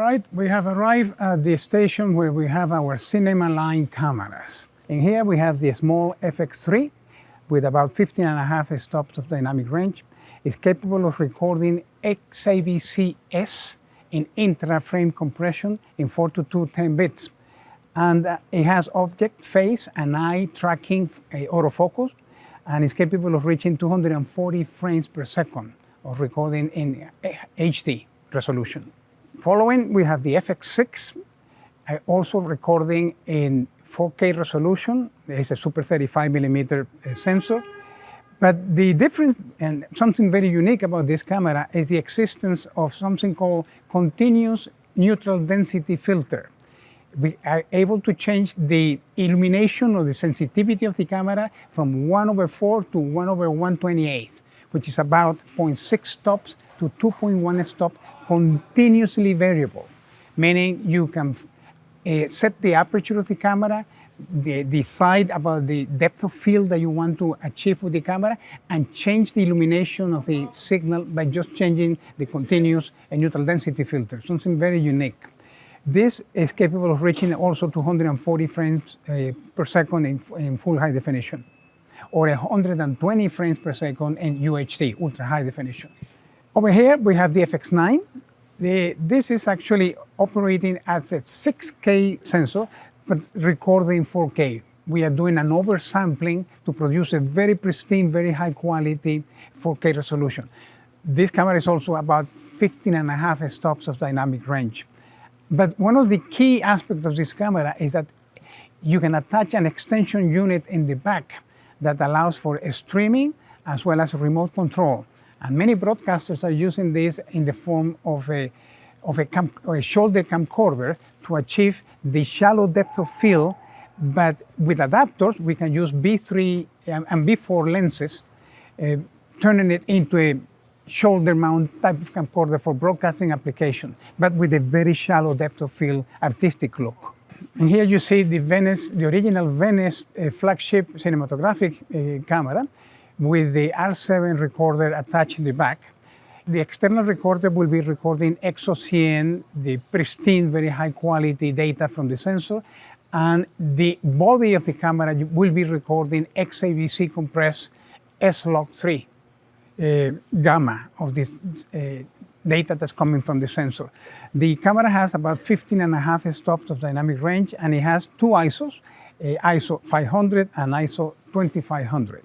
right, we have arrived at the station where we have our cinema line cameras. In here we have the small FX3 with about 15.5 stops of dynamic range. It's capable of recording XAVC-S in intra-frame compression in 4:2 10 bits. And it has object, face, and eye tracking autofocus, and is capable of reaching 240 frames per second of recording in HD resolution. Following, we have the FX6, also recording in 4K resolution. It's a super 35mm sensor. But the difference, and something very unique about this camera, is the existence of something called continuous neutral density filter. We are able to change the illumination or the sensitivity of the camera from 1/4 to 1/128, which is about 0.6 stops to 2.1 stops, continuously variable, meaning you can set the aperture of the camera, decide about the depth of field that you want to achieve with the camera, and change the illumination of the signal by just changing the continuous and neutral density filter, something very unique. This is capable of reaching also 240 frames per second in full high definition, or 120 frames per second in UHD, ultra high definition. Over here we have the FX9. This is actually operating as a 6K sensor, but recording 4K. We are doing an oversampling to produce a very pristine, very high quality 4K resolution. This camera is also about 15.5 stops of dynamic range. But one of the key aspects of this camera is that you can attach an extension unit in the back that allows for streaming as well as remote control. And many broadcasters are using this in the form of a shoulder camcorder to achieve the shallow depth of field, but with adapters we can use B3 and B4 lenses, turning it into a shoulder mount type of camcorder for broadcasting application, but with a very shallow depth of field artistic look. And here you see the original Venice flagship cinematographic camera with the R7 recorder attached in the back. The external recorder will be recording XOCN, the pristine, very high quality data from the sensor, and the body of the camera will be recording XAVC compressed S-Log3 gamma of this data that's coming from the sensor. The camera has about 15.5 stops of dynamic range, and it has two ISOs, ISO 500 and ISO 2500.